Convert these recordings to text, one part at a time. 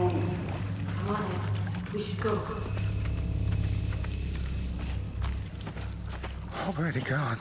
Hey, come on in. We should go. Already gone.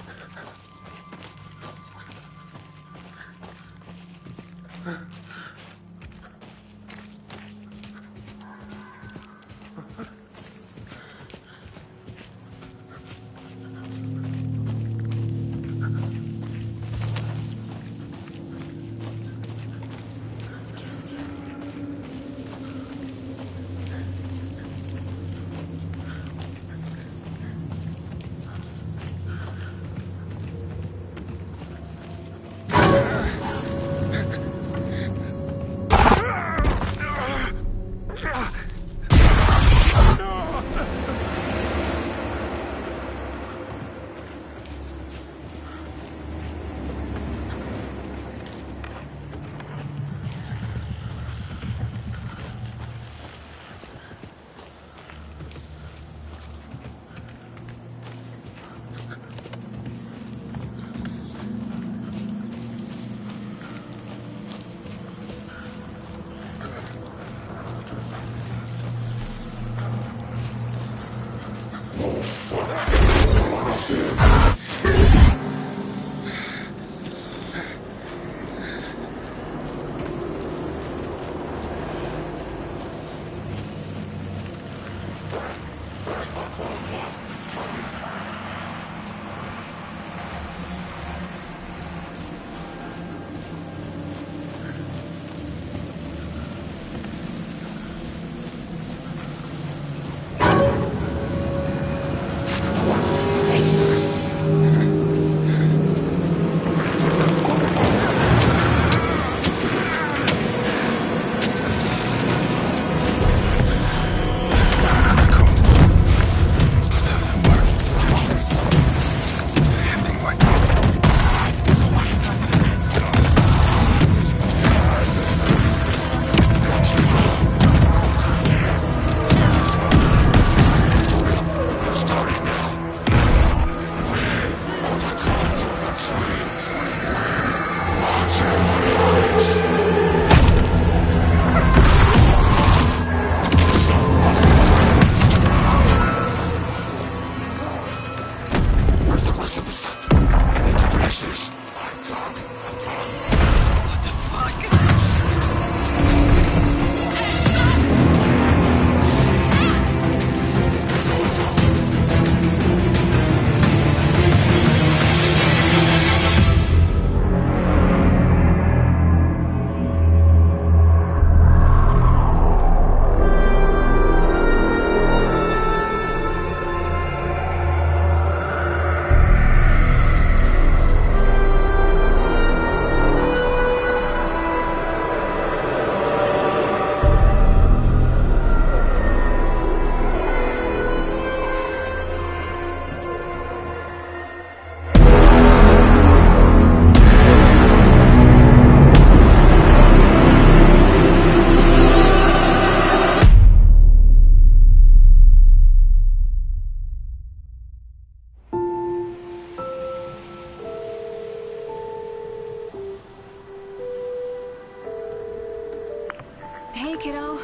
Hey, kiddo.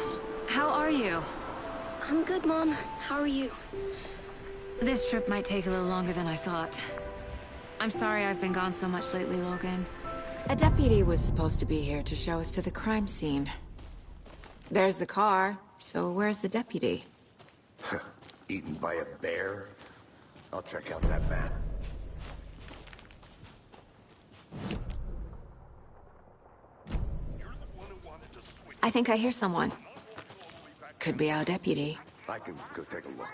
How are you? I'm good, Mom. How are you? This trip might take a little longer than I thought. I'm sorry I've been gone so much lately, Logan. A deputy was supposed to be here to show us to the crime scene. There's the car, so where's the deputy? Eaten by a bear? I'll check out that map. I think I hear someone. Could be our deputy. I can go take a look.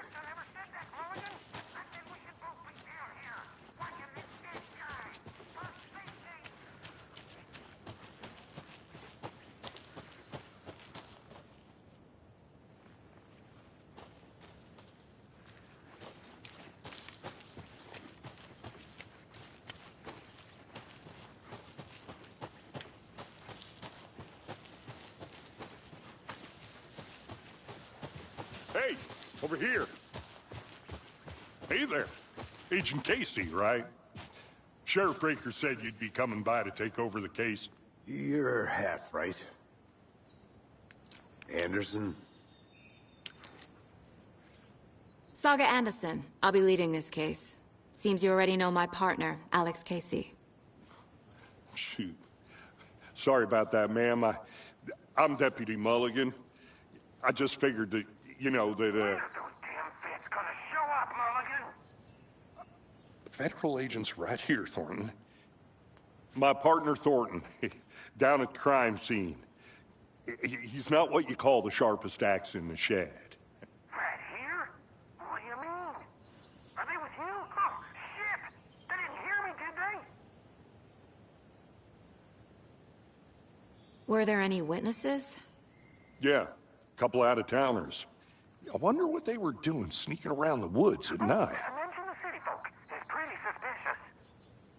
Hey, over here. Hey there. Agent Casey, right? Sheriff Breaker said you'd be coming by to take over the case. You're half right. Anderson? Saga Anderson. I'll be leading this case. Seems you already know my partner, Alex Casey. Shoot. Sorry about that, ma'am. I'm Deputy Mulligan. I just figured that, you know, that, Those damn feds gonna show up, Mulligan. Federal agents right here, Thornton. My partner, Thornton, down at the crime scene. He's not what you call the sharpest axe in the shed. Right here? What do you mean? Are they with you? Oh, shit! They didn't hear me, did they? Were there any witnesses? Yeah, a couple out-of-towners. I wonder what they were doing sneaking around the woods at night. I mentioned the city folk. It's pretty suspicious.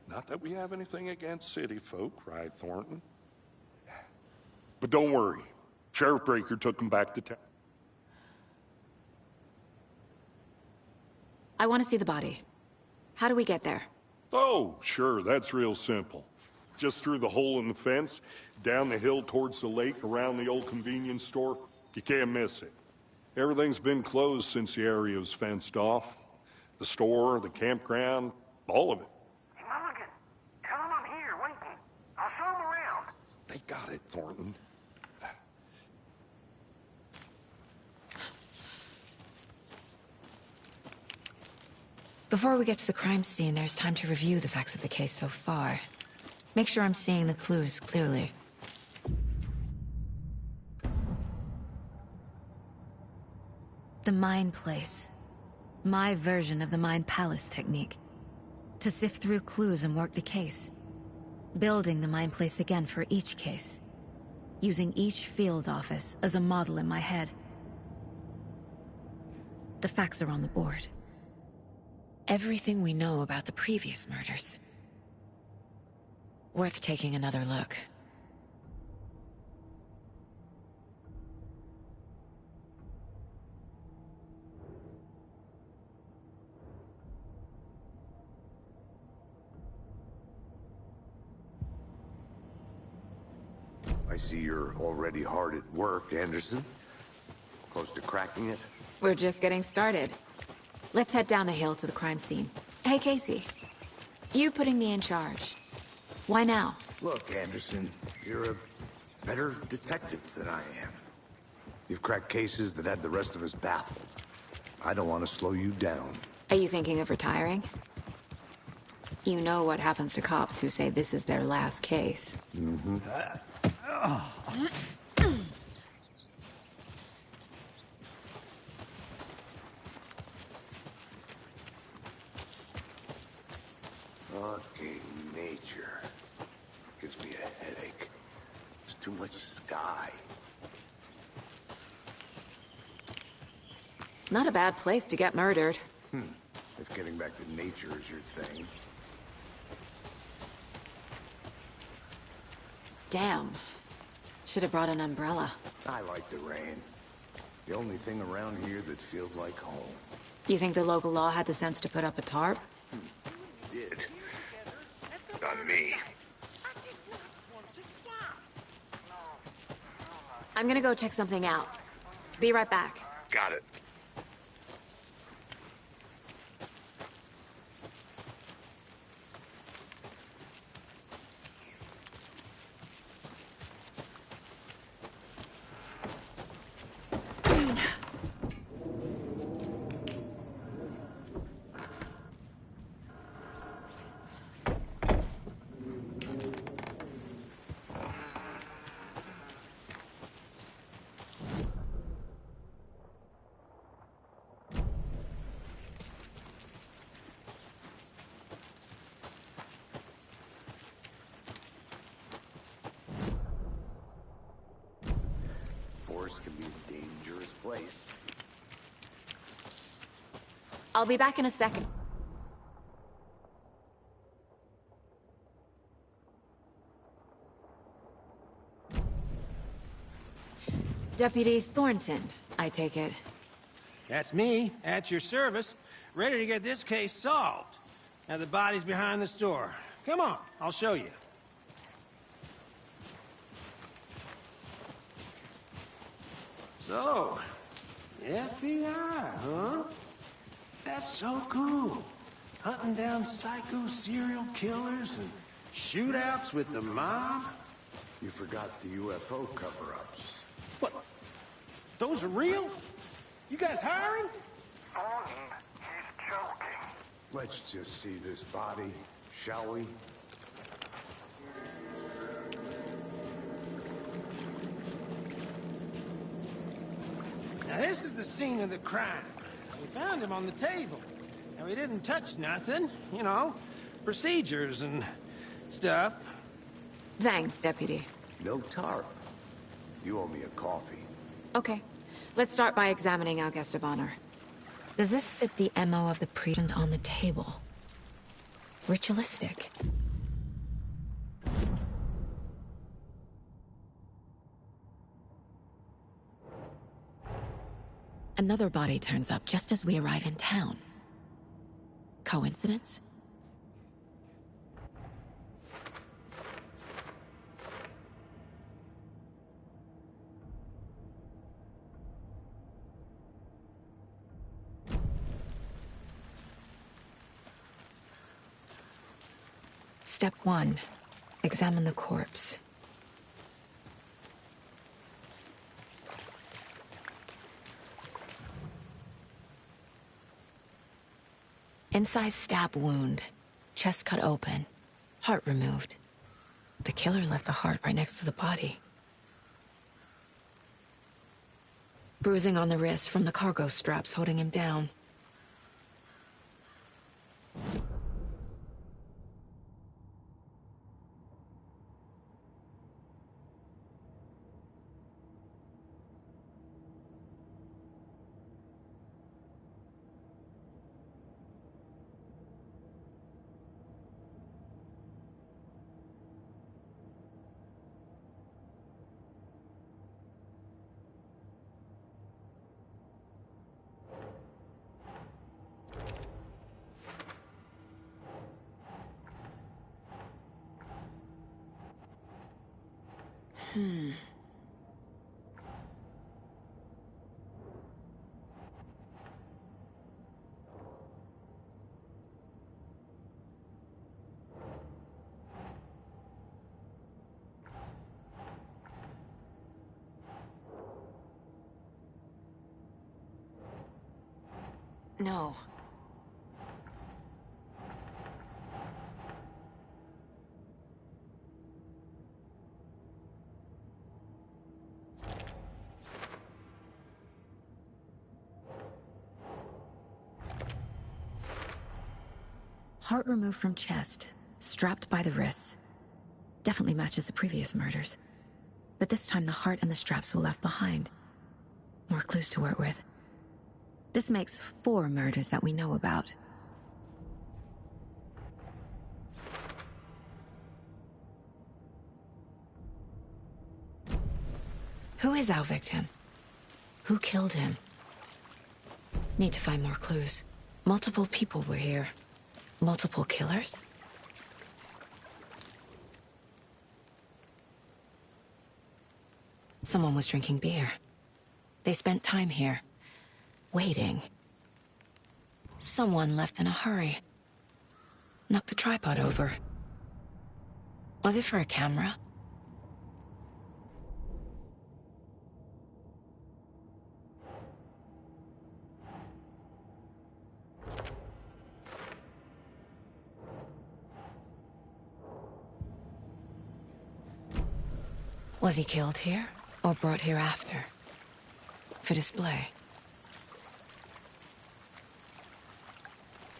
Not that we have anything against city folk, right, Thornton? But don't worry. Sheriff Breaker took them back to town. I want to see the body. How do we get there? Oh, sure, that's real simple. Just through the hole in the fence, down the hill towards the lake, around the old convenience store. You can't miss it. Everything's been closed since the area was fenced off. The store, the campground, all of it. Hey, Mulligan, tell them I'm here, waiting. I'll show them around. They got it, Thornton. Before we get to the crime scene, there's time to review the facts of the case so far. Make sure I'm seeing the clues clearly. The Mind Place. My version of the Mind Palace technique. To sift through clues and work the case. Building the Mind Place again for each case. Using each field office as a model in my head. The facts are on the board. Everything we know about the previous murders. Worth taking another look. I see you're already hard at work, Anderson. Close to cracking it? We're just getting started. Let's head down the hill to the crime scene. Hey, Casey. You putting me in charge. Why now? Look, Anderson, you're a better detective than I am. You've cracked cases that had the rest of us baffled. I don't want to slow you down. Are you thinking of retiring? You know what happens to cops who say this is their last case. Mm-hmm. Fucking nature. Gives me a headache. There's too much sky. Not a bad place to get murdered. If getting back to nature is your thing. Damn. Should have brought an umbrella. I like the rain. The only thing around here that feels like home. You think the local law had the sense to put up a tarp? Did. Not me. I'm gonna go check something out. Be right back. Got it. Forest can be a dangerous place. I'll be back in a second. Deputy Thornton, I take it. That's me, at your service, ready to get this case solved. Now the body's behind the store. Come on, I'll show you. So, the FBI, huh? That's so cool. Hunting down psycho serial killers and shootouts with the mob. You forgot the UFO cover-ups. What? Those are real? You guys hiring? Thornton, he's joking. Let's just see this body, shall we? Now this is the scene of the crime. We found him on the table. And we didn't touch nothing, you know, procedures and stuff. Thanks, Deputy. No tarp. You owe me a coffee. Okay. Let's start by examining our guest of honor. Does this fit the MO of the priest on the table? Ritualistic. Another body turns up just as we arrive in town. Coincidence? Step 1. Examine the corpse. Incised stab wound. Chest cut open. Heart removed. The killer left the heart right next to the body. Bruising on the wrist from the cargo straps holding him down. No. Heart removed from chest, strapped by the wrists. Definitely matches the previous murders. But this time the heart and the straps were left behind. More clues to work with. This makes 4 murders that we know about. Who is our victim? Who killed him? Need to find more clues. Multiple people were here. Multiple killers? Someone was drinking beer. They spent time here. Waiting. Someone left in a hurry. Knocked the tripod over. Was it for a camera? Was he killed here, or brought here after? For display?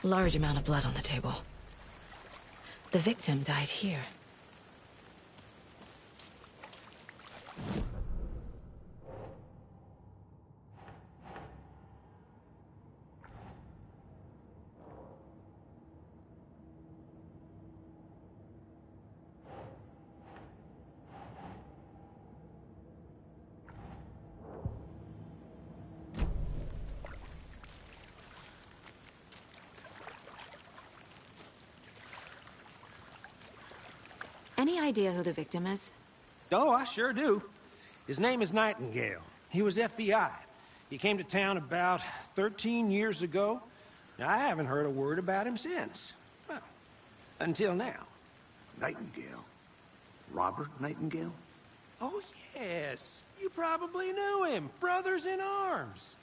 Large amount of blood on the table. The victim died here. Any idea who the victim is? Oh, I sure do. His name is Nightingale. He was FBI. He came to town about 13 years ago. I haven't heard a word about him since. Well, until now. Nightingale? Robert Nightingale? Oh, yes. You probably knew him. Brothers in arms.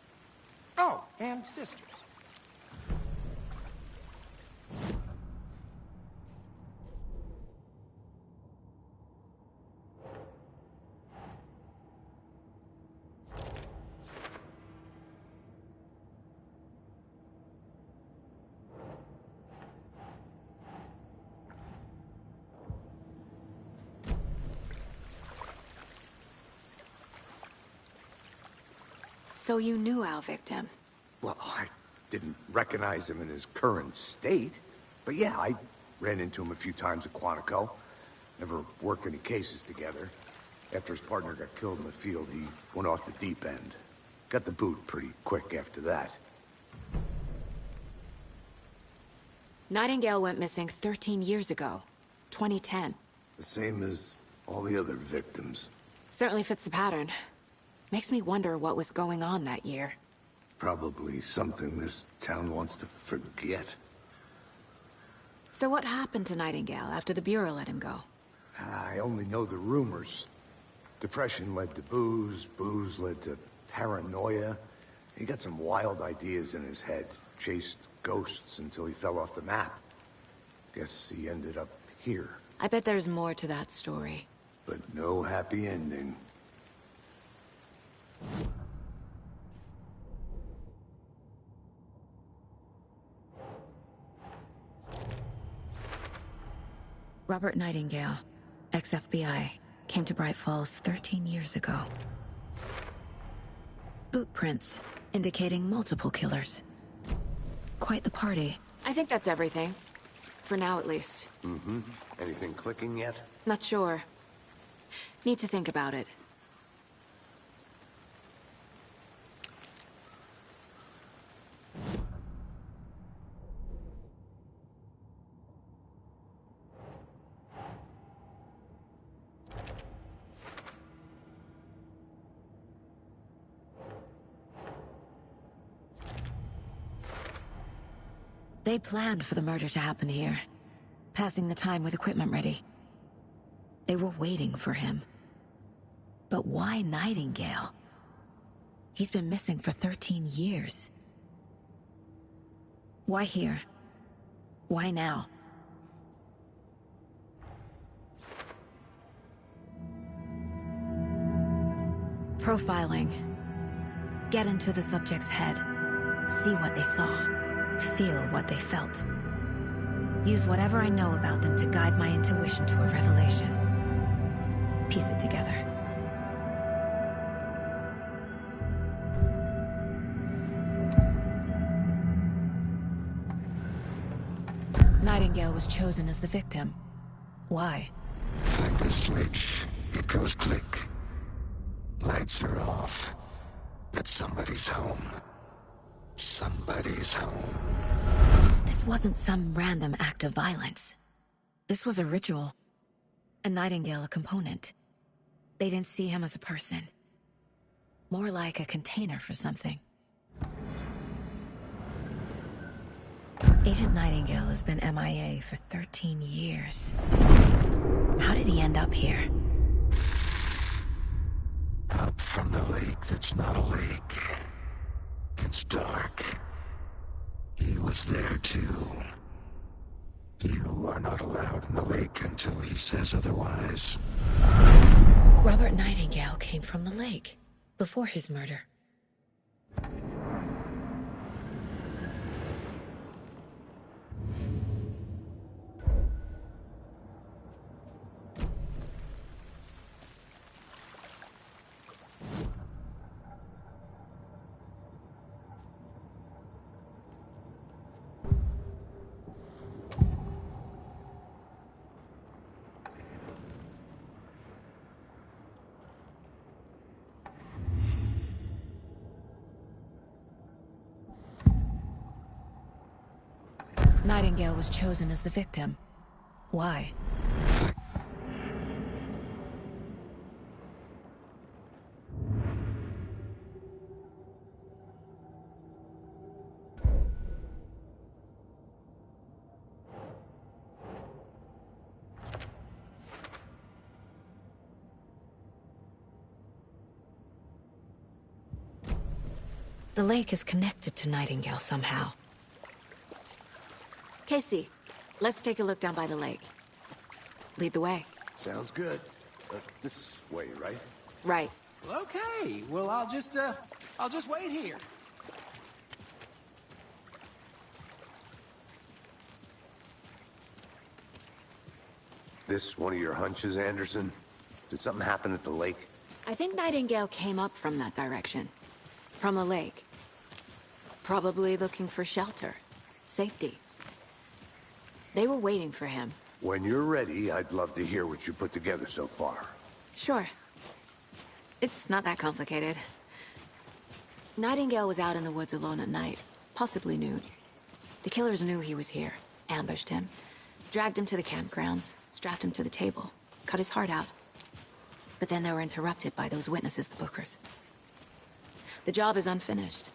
Oh, and sisters. So you knew our victim? Well, I didn't recognize him in his current state. But yeah, I ran into him a few times at Quantico. Never worked any cases together. After his partner got killed in the field, he went off the deep end. Got the boot pretty quick after that. Nightingale went missing 13 years ago. 2010. The same as all the other victims. Certainly fits the pattern. Makes me wonder what was going on that year. Probably something this town wants to forget. So what happened to Nightingale after the Bureau let him go? I only know the rumors. Depression led to booze, booze led to paranoia. He got some wild ideas in his head, chased ghosts until he fell off the map. Guess he ended up here. I bet there's more to that story. But no happy ending. Robert Nightingale, ex-FBI, came to Bright Falls 13 years ago. Boot prints, indicating multiple killers. Quite the party. I think that's everything. For now, at least. Mm-hmm. Anything clicking yet? Not sure. Need to think about it. They planned for the murder to happen here, passing the time with equipment ready. They were waiting for him. But why Nightingale? He's been missing for 13 years. Why here? Why now? Profiling. Get into the subject's head. See what they saw. Feel what they felt. Use whatever I know about them to guide my intuition to a revelation. Piece it together. Nightingale was chosen as the victim. Why? Find the switch. It goes click. Lights are off. But somebody's home. Somebody's home. This wasn't some random act of violence. This was a ritual. And Nightingale a component. They didn't see him as a person. More like a container for something. Agent Nightingale has been MIA for 13 years. How did he end up here? Up from the lake that's not a lake. It's dark. He was there too. You are not allowed in the lake until he says otherwise. Robert Nightingale came from the lake, before his murder. Nightingale was chosen as the victim. Why? The lake is connected to Nightingale somehow. Casey, let's take a look down by the lake. Lead the way. Sounds good. This way, right? Right. Okay, well, I'll just wait here. This one of your hunches, Anderson? Did something happen at the lake? I think Nightingale came up from that direction. From the lake. Probably looking for shelter. Safety. They were waiting for him. When you're ready, I'd love to hear what you put together so far. Sure. It's not that complicated. Nightingale was out in the woods alone at night, possibly nude. The killers knew he was here, ambushed him, dragged him to the campgrounds, strapped him to the table, cut his heart out. But then they were interrupted by those witnesses, the Bookers. The job is unfinished.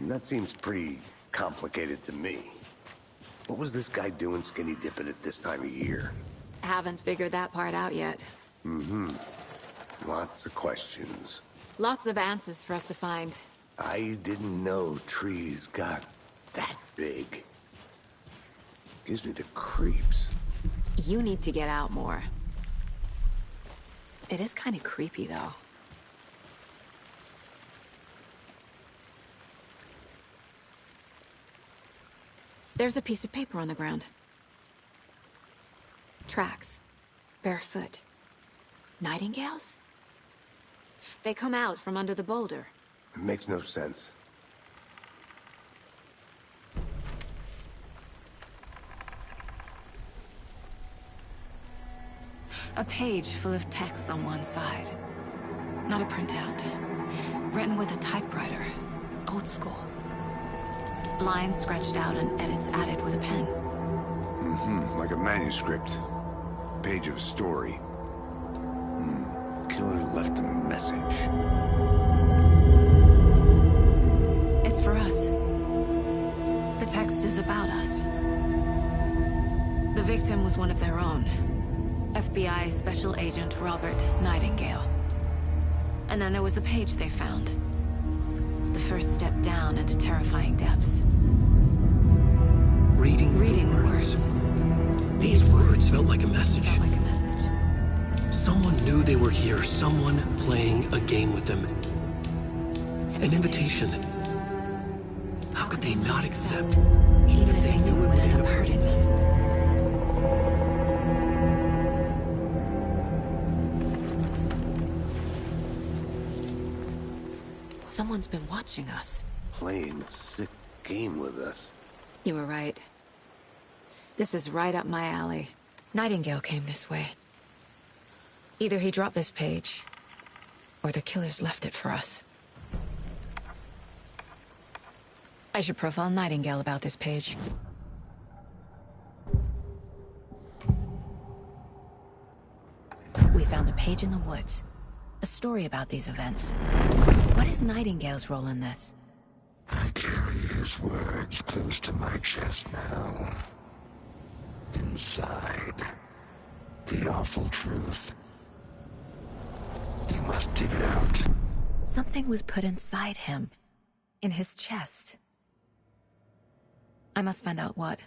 That seems pretty complicated to me. What was this guy doing skinny dipping at this time of year? Haven't figured that part out yet. Lots of questions. Lots of answers for us to find. I didn't know trees got that big. Gives me the creeps. You need to get out more. It is kind of creepy, though. There's a piece of paper on the ground. Tracks. Barefoot. Nightingales? They come out from under the boulder. It makes no sense. A page full of text on one side. Not a printout. Written with a typewriter. Old school. Lines scratched out and edits added with a pen. Like a manuscript. Page of story. Killer left a message. It's for us. The text is about us. The victim was one of their own. FBI Special Agent Robert Nightingale. And then there was the page they found. The first step down into terrifying depths. Reading the words. These words felt like a message. Someone knew they were here, someone playing a game with them. An invitation. How could they not accept, even if they knew it would end up hurting them? Someone's been watching us. Playing a sick game with us. You were right. This is right up my alley. Nightingale came this way. Either he dropped this page, or the killers left it for us. I should profile Nightingale about this page. We found a page in the woods. A story about these events. What is Nightingale's role in this? I carry his words close to my chest now. Inside, the awful truth. You must dig it out. Something was put inside him. In his chest. I must find out what.